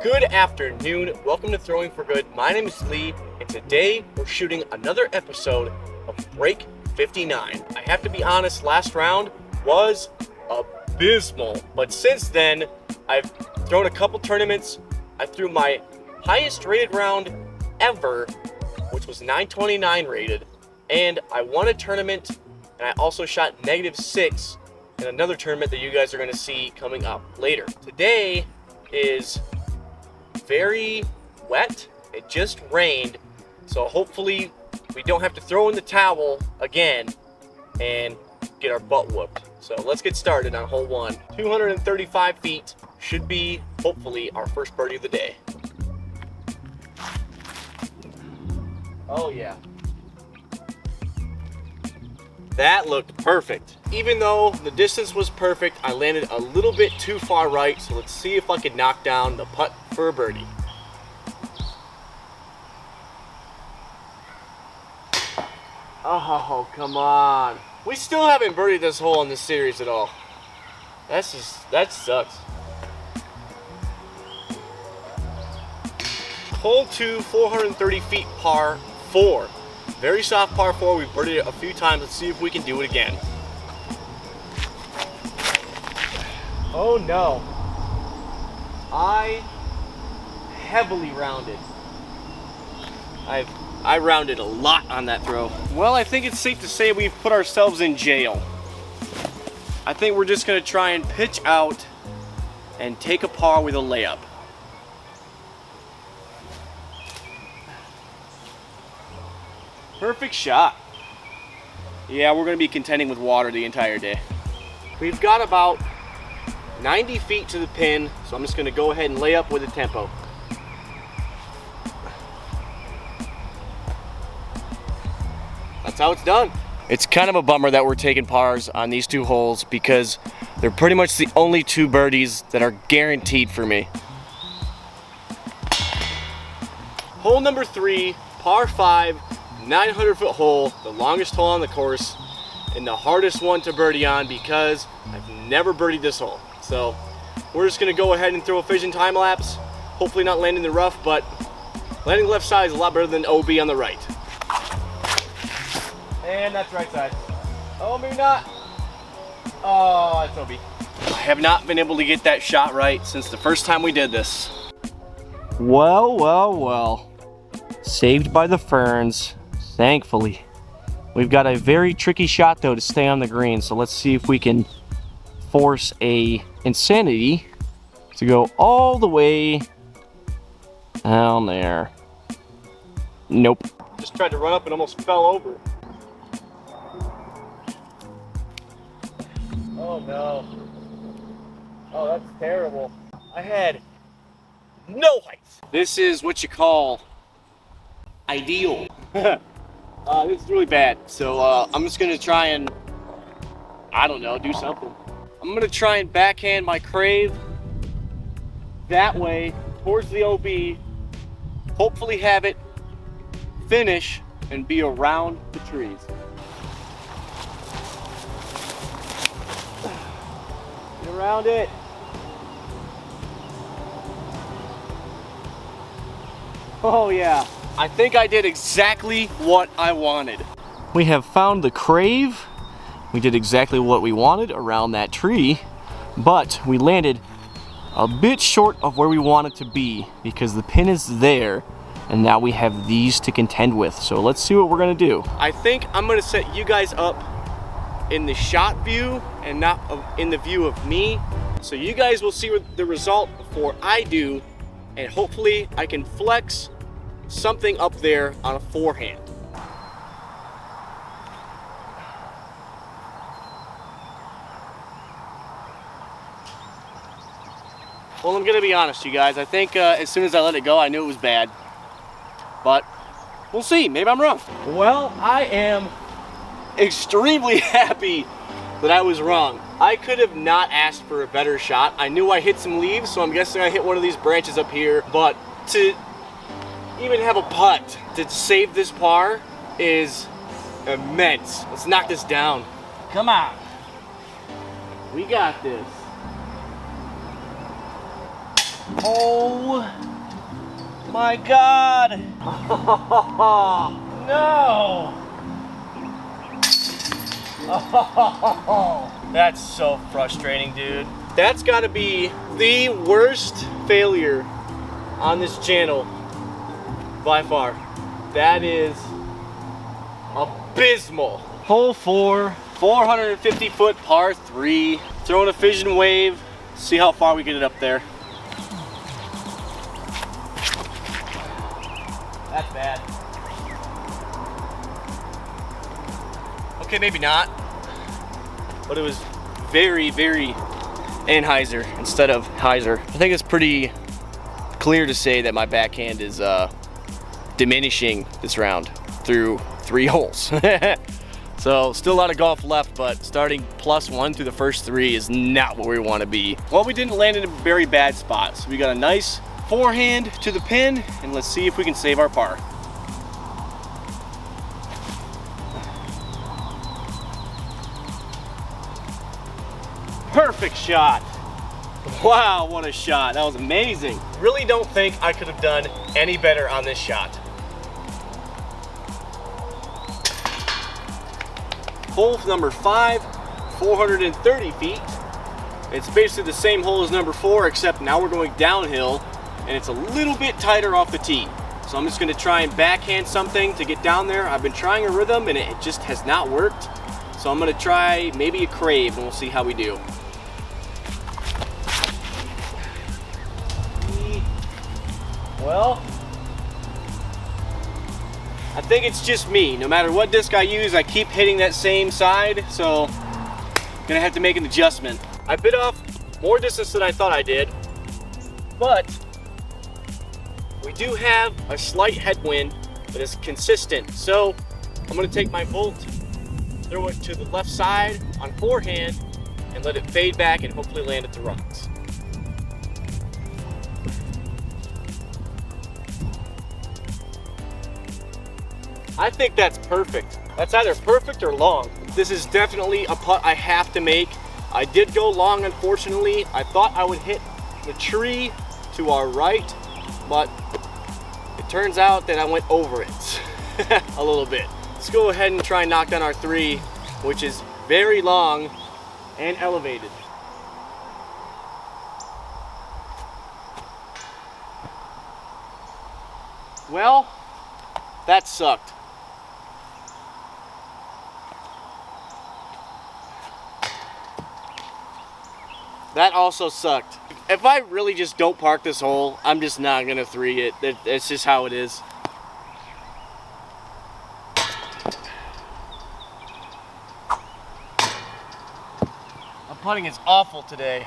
Good afternoon, welcome to Throwing for Good. My name is Lee, and today we're shooting another episode of Break 59. I have to be honest, last round was abysmal, but since then, I've thrown a couple tournaments. I threw my highest rated round ever, which was 929 rated, and I won a tournament, and I also shot -6 in another tournament that you guys are going to see coming up later. Today is very wet. It just rained, so hopefully we don't have to throw in the towel again and get our butt whooped. So let's get started on hole 1. 235 feet should be hopefully our first birdie of the day. Oh yeah. That looked perfect. Even though the distance was perfect, I landed a little bit too far right, so let's see if I can knock down the putt for a birdie. Oh, come on. We still haven't birdied this hole in this series at all. That sucks. Hole 2, 430 feet, par 4. Very soft par 4. We've birdied it a few times. Let's see if we can do it again. Oh no. I heavily rounded. I rounded a lot on that throw. Well, I think it's safe to say we've put ourselves in jail. I think we're just gonna try and pitch out and take a par with a layup. Perfect shot. Yeah, we're gonna be contending with water the entire day. We've got about 90 feet to the pin, so I'm just gonna go ahead and lay up with a tempo. That's how it's done. It's kind of a bummer that we're taking pars on these two holes because they're pretty much the only two birdies that are guaranteed for me. Hole number 3, par 5, 900-foot hole, the longest hole on the course, and the hardest one to birdie on because I've never birdied this hole. So we're just gonna go ahead and throw a fission time lapse. Hopefully not landing the rough, but landing left side is a lot better than OB on the right. And that's right side. Oh, maybe not. Oh, that's OB. I have not been able to get that shot right since the first time we did this. Well. Saved by the ferns, thankfully. We've got a very tricky shot though to stay on the green, so let's see if we can force a insanity to go all the way down there. Nope. Just tried to run up and almost fell over. Oh no. Oh, that's terrible. I had no height. This is what you call ideal. This is really bad. So I'm just gonna try and, I don't know, do something. I'm gonna try and backhand my crave that way towards the OB, hopefully have it finish and be around the trees. Get around it. Oh yeah, I think I did exactly what I wanted. We have found the crave. We did exactly what we wanted around that tree, but we landed a bit short of where we wanted to be because the pin is there, and now we have these to contend with. So let's see what we're gonna do. I think I'm gonna set you guys up in the shot view and not in the view of me. So you guys will see the result before I do, and hopefully I can flex something up there on a forehand. Well, I'm gonna be honest, you guys. I think as soon as I let it go, I knew it was bad. But we'll see, maybe I'm wrong. Well, I am extremely happy that I was wrong. I could have not asked for a better shot. I knew I hit some leaves, so I'm guessing I hit one of these branches up here. But to even have a putt to save this par is immense. Let's knock this down. Come on. We got this. Oh my God. No. Oh, that's so frustrating, dude. That's gotta be the worst failure on this channel by far. That is abysmal. Hole 4, 450-foot par 3. Throwing a fission wave. See how far we get it up there. That's bad. Okay, maybe not. But it was very, very Anheuser instead of Heiser. I think it's pretty clear to say that my backhand is diminishing this round through 3 holes. So still a lot of golf left, but starting +1 through the first 3 is not where we want to be. Well, we didn't land in a very bad spot. So we got a nice forehand to the pin, and let's see if we can save our par. Perfect shot. Wow, what a shot. That was amazing. Really don't think I could have done any better on this shot. Hole number 5, 430 feet. It's basically the same hole as number 4, except now we're going downhill and it's a little bit tighter off the tee. So I'm just gonna try and backhand something to get down there. I've been trying a rhythm and it just has not worked. So I'm gonna try maybe a crave and we'll see how we do. Well, I think it's just me. No matter what disc I use, I keep hitting that same side, so I'm gonna have to make an adjustment. I bit off more distance than I thought I did, but we do have a slight headwind that is consistent. So I'm gonna take my bolt, throw it to the left side on forehand, and let it fade back and hopefully land at the rocks. I think that's perfect. That's either perfect or long. This is definitely a putt I have to make. I did go long, unfortunately. I thought I would hit the tree to our right, but it turns out that I went over it a little bit. Let's go ahead and try and knock down our 3, which is very long and elevated. Well, that sucked. That also sucked. If I really just don't park this hole, I'm just not gonna 3 it. It's just how it is. My putting is awful today.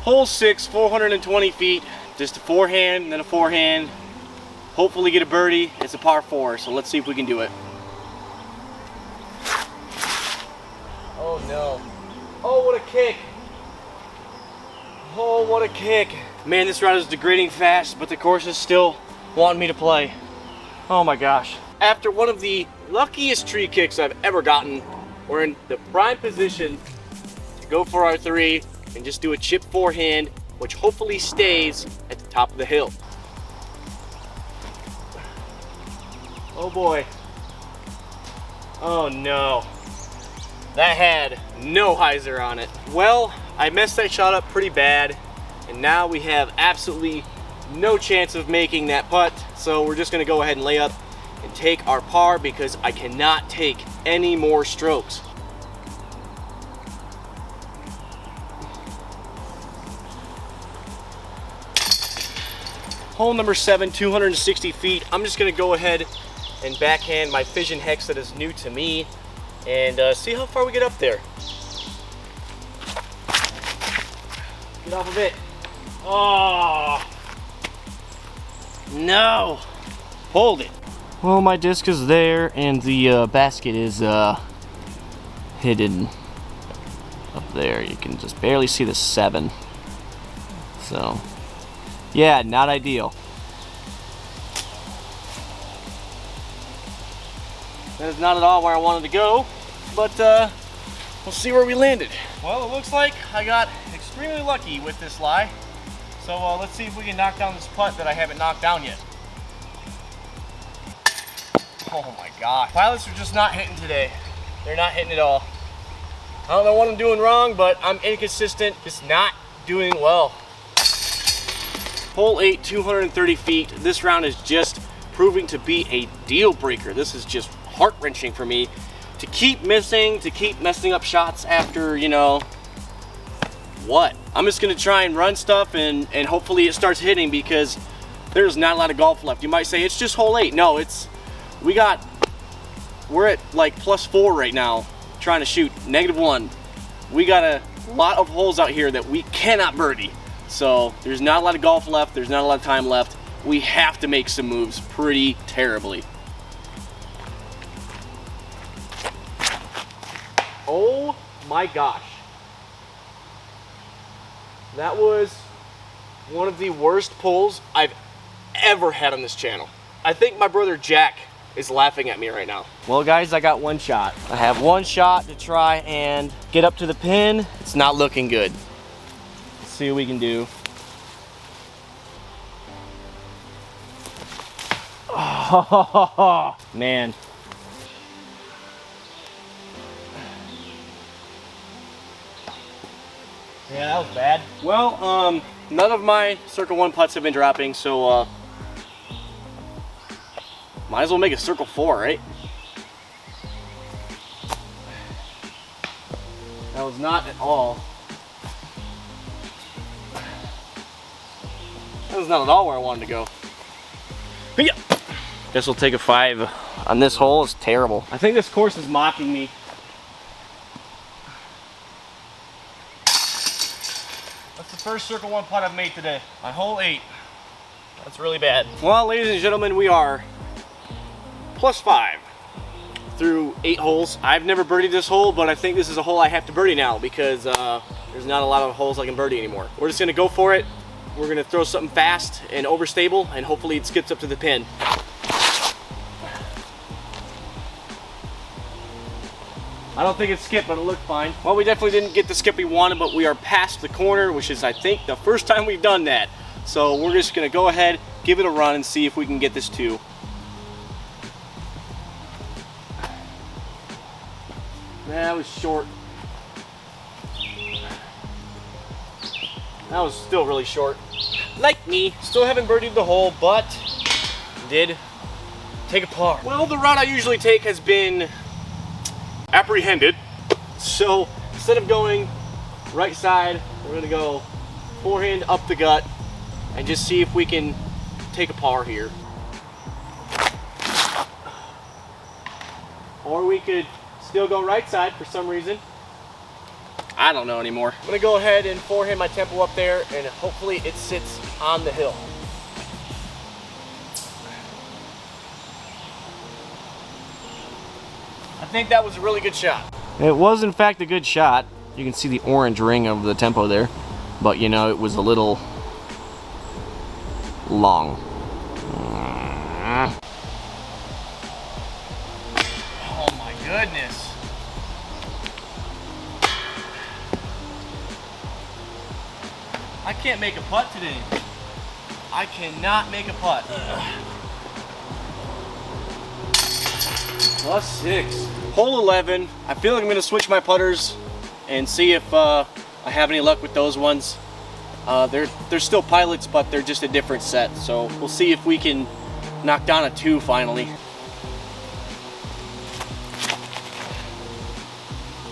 Hole 6, 420 feet. Just a forehand, and then a forehand. Hopefully get a birdie. It's a par 4, so let's see if we can do it. Oh no. Oh, what a kick. Oh, what a kick. Man, this round is degrading fast, but the course is still wanting me to play. Oh my gosh. After one of the luckiest tree kicks I've ever gotten, we're in the prime position to go for our 3 and just do a chip forehand, which hopefully stays at the top of the hill. Oh boy. Oh no. That had no hyzer on it. Well, I messed that shot up pretty bad, and now we have absolutely no chance of making that putt, so we're just gonna go ahead and lay up and take our par because I cannot take any more strokes. Hole number 7, 260 feet. I'm just gonna go ahead and backhand my fission hex that is new to me and see how far we get up there. Get off of it. Oh, no. Hold it. Well, my disc is there and the basket is hidden up there. You can just barely see the 7. So, yeah, not ideal. That is not at all where I wanted to go, but we'll see where we landed. Well, it looks like I got extremely lucky with this lie. So let's see if we can knock down this putt that I haven't knocked down yet. Oh my God. Pilots are just not hitting today. They're not hitting at all. I don't know what I'm doing wrong, but I'm inconsistent, just not doing well. Hole 8, 230 feet. This round is just proving to be a deal breaker. This is just heart-wrenching for me to keep missing, to keep messing up shots after, you know, what? I'm just gonna try and run stuff and hopefully it starts hitting, because there's not a lot of golf left. You might say it's just hole 8. No, we're at like +4 right now, trying to shoot -1. We got a lot of holes out here that we cannot birdie. So there's not a lot of golf left, there's not a lot of time left. We have to make some moves pretty terribly. Oh my gosh. That was one of the worst pulls I've ever had on this channel. I think my brother Jack is laughing at me right now. Well guys, I got one shot. I have one shot to try and get up to the pin. It's not looking good. Let's see what we can do. Oh, man. Yeah, that was bad. Well, none of my circle 1 putts have been dropping, so might as well make a circle 4, right? That was not at all. That was not at all where I wanted to go. Yeah. Guess we'll take a 5 on this hole. It's terrible. I think this course is mocking me. That's the first circle 1 putt I've made today on hole 8. That's really bad. Well, ladies and gentlemen, we are +5 through 8 holes. I've never birdied this hole, but I think this is a hole I have to birdie now, because there's not a lot of holes I can birdie anymore. We're just gonna go for it. We're gonna throw something fast and overstable, and hopefully it skips up to the pin. I don't think it skipped, but it looked fine. Well, we definitely didn't get the skip we wanted, but we are past the corner, which is, I think, the first time we've done that. So we're just gonna go ahead, give it a run, and see if we can get this 2. That was short. That was still really short. Like me, still haven't birdied the hole, but did take a par. Well, the route I usually take has been apprehended. So instead of going right side, we're gonna go forehand up the gut and just see if we can take a par here. Or we could still go right side for some reason. I don't know anymore. I'm gonna go ahead and forehand my tempo up there, and hopefully it sits on the hill. I think that was a really good shot. It was in fact a good shot. You can see the orange ring of the tempo there, but you know, it was a little long. Oh my goodness. I can't make a putt today. I cannot make a putt. +6. Hole 11. I feel like I'm gonna switch my putters and see if I have any luck with those ones. They're still pilots, but they're just a different set. So we'll see if we can knock down a 2 finally.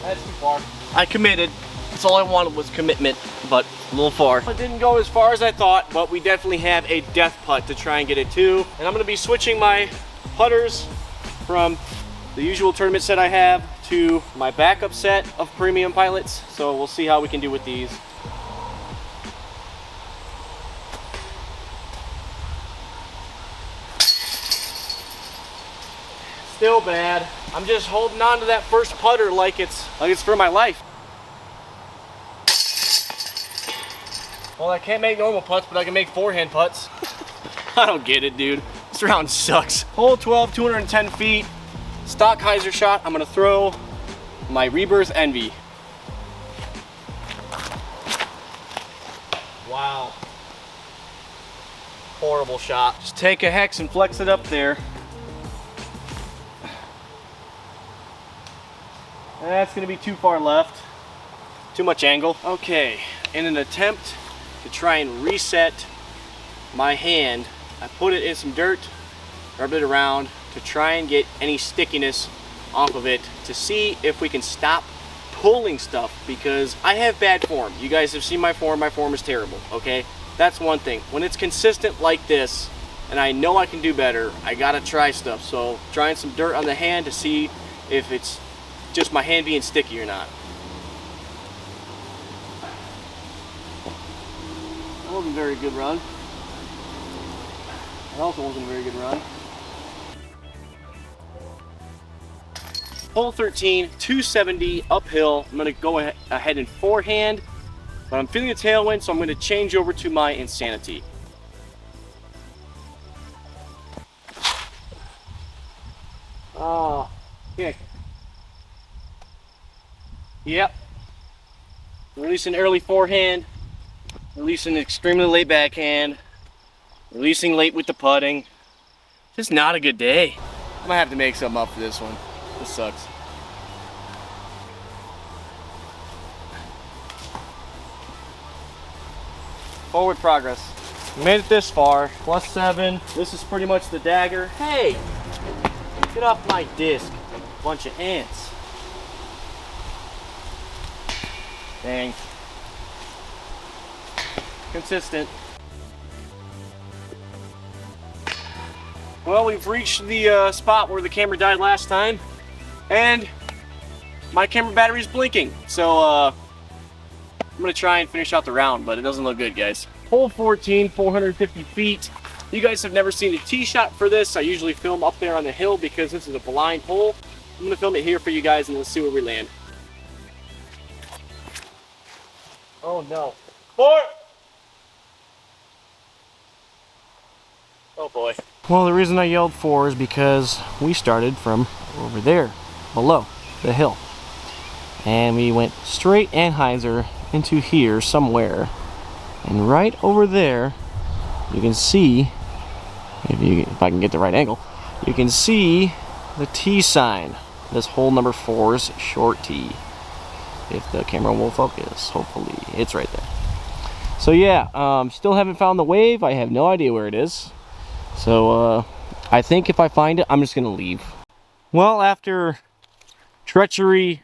That's too far. I committed. That's all I wanted was commitment, but a little far. It didn't go as far as I thought, but we definitely have a death putt to try and get a 2. And I'm gonna be switching my putters from the usual tournament set I have to my backup set of premium pilots. So we'll see how we can do with these. Still bad. I'm just holding on to that first putter like it's for my life. Well, I can't make normal putts, but I can make forehand putts. I don't get it, dude. This round sucks. Hole 12, 210 feet. Stock hyzer shot. I'm gonna throw my Rebirth Envy. Wow. horrible shot. Just take a hex and flex it up there. That's gonna be too far left. Too much angle. Okay, in an attempt to try and reset my hand, I put it in some dirt, rubbed it around to try and get any stickiness off of it to see if we can stop pulling stuff, because I have bad form. You guys have seen my form is terrible, okay? That's one thing. When it's consistent like this, and I know I can do better, I gotta try stuff. So trying some dirt on the hand to see if it's just my hand being sticky or not. That wasn't a very good run. That also wasn't a very good run. Hole 13, 270 uphill. I'm gonna go ahead and forehand, but I'm feeling a tailwind, so I'm gonna change over to my insanity. Oh, kick. Yep. Releasing early forehand, releasing extremely late backhand, releasing late with the putting. Just not a good day. I'm gonna have to make something up for this one. This sucks. Forward progress. We made it this far. +7. This is pretty much the dagger. Hey! Get off my disc. Bunch of ants. Dang. Consistent. Well, we've reached the spot where the camera died last time, and my camera battery is blinking. So I'm gonna try and finish out the round, but it doesn't look good, guys. Hole 14, 450 feet. You guys have never seen a tee shot for this. I usually film up there on the hill because this is a blind hole. I'm gonna film it here for you guys, and let's see where we land. Oh no. 4! Oh boy. Well, the reason I yelled 4 is because we started from over there, below the hill. And we went straight anhyzer into here somewhere. And right over there, you can see, if I can get the right angle, you can see the T sign. This hole number 4's short tee. If the camera will focus, hopefully. It's right there. So yeah, still haven't found the wave. I have no idea where it is. So I think if I find it, I'm just gonna leave. Well, after treachery,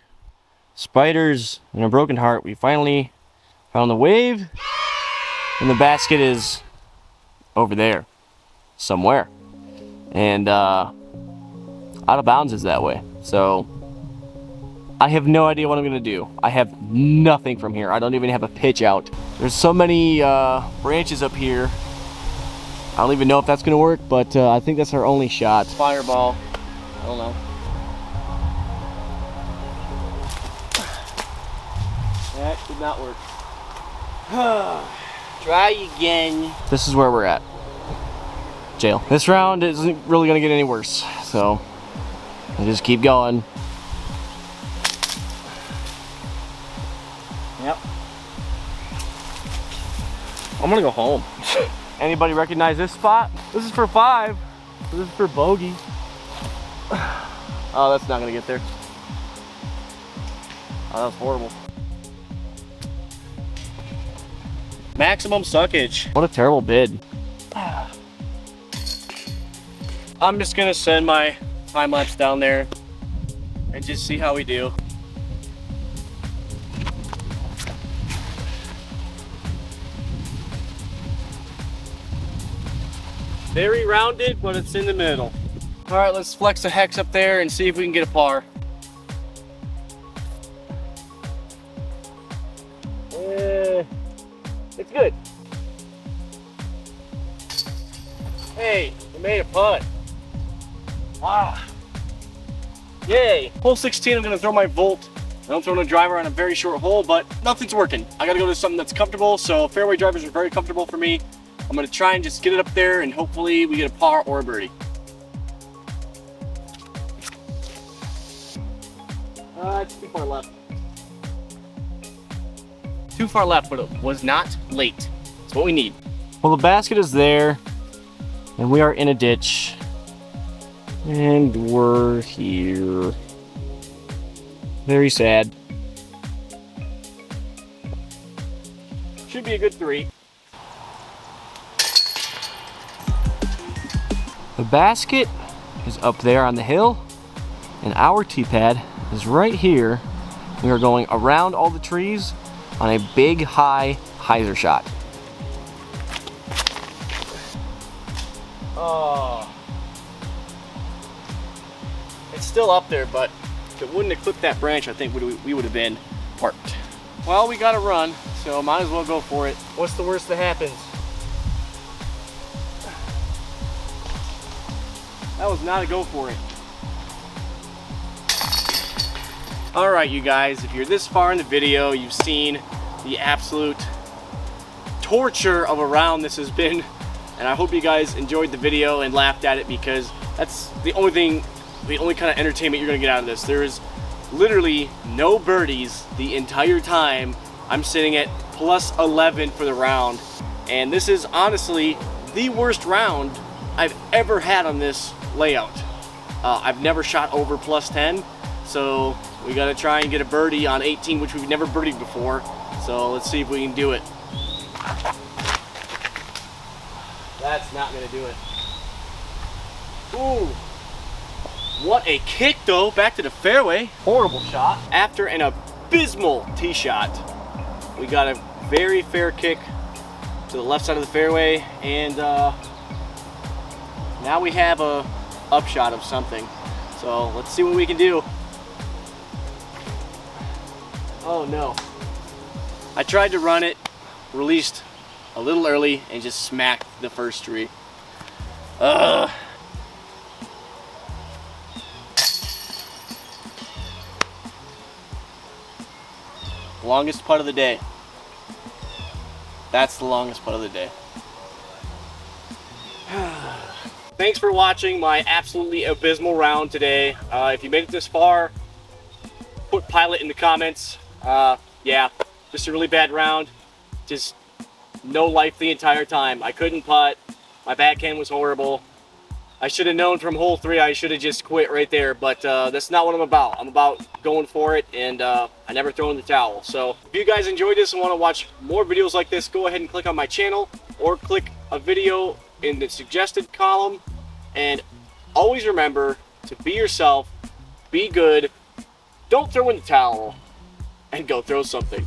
spiders, and a broken heart, we finally found the wave, and the basket is over there somewhere, and out of bounds is that way. So I have no idea what I'm gonna do. I have nothing from here. I don't even have a pitch out. There's so many branches up here. I don't even know if that's gonna work, but I think that's our only shot. Fireball. I don't know. That did not work. Try again. This is where we're at. Jail. This round isn't really gonna get any worse, so I just keep going. Yep. I'm gonna go home. Anybody recognize this spot? This is for 5. This is for bogey. Oh, that's not gonna get there. Oh, that was horrible. Maximum suckage. What a terrible bid. I'm just gonna send my time lapse down there and just see how we do. Very rounded, but it's in the middle. All right, let's flex the hex up there and see if we can get a par. It's good. Hey, we made a putt. Wow. Yay. Hole 16, I'm gonna throw my Volt. I'm throwing a driver on a very short hole, but nothing's working. I gotta go to something that's comfortable, so fairway drivers are very comfortable for me. I'm gonna try and just get it up there, and hopefully we get a par or a birdie. It's too far left. Too far left, but it was not late. That's what we need. Well, the basket is there. And we are in a ditch. And we're here. Very sad. Should be a good 3. The basket is up there on the hill, and our tee pad is right here. We are going around all the trees on a big, high hyzer shot. Oh. It's still up there, but if it wouldn't have clipped that branch, I think we would have been parked. Well, we gotta run, so might as well go for it. What's the worst that happens? That was not a go for it. All right, you guys, if you're this far in the video, you've seen the absolute torture of a round this has been, and I hope you guys enjoyed the video and laughed at it, because that's the only kind of entertainment you're gonna get out of this. There is literally no birdies the entire time. I'm sitting at plus 11 for the round, and this is honestly the worst round I've ever had on this layout. I've never shot over plus 10, so we gotta try and get a birdie on 18, which we've never birdied before. So let's see if we can do it. That's not gonna do it. Ooh, what a kick though, back to the fairway. Horrible shot. After an abysmal tee shot, we got a very fair kick to the left side of the fairway, and now we have a upshot of something. So let's see what we can do. Oh no. I tried to run it, released a little early, and just smacked the first tree. Ugh. Longest putt of the day. That's the longest putt of the day. Thanks for watching my absolutely abysmal round today. If you made it this far, put pilot in the comments. Yeah, just a really bad round. Just no life the entire time. I couldn't putt. My backhand was horrible. I should have known from hole 3 I should have just quit right there, but that's not what I'm about. I'm about going for it, and I never throw in the towel. So if you guys enjoyed this and want to watch more videos like this, go ahead and click on my channel or click a video in the suggested column. And always remember to be yourself, be good, don't throw in the towel, and go throw something.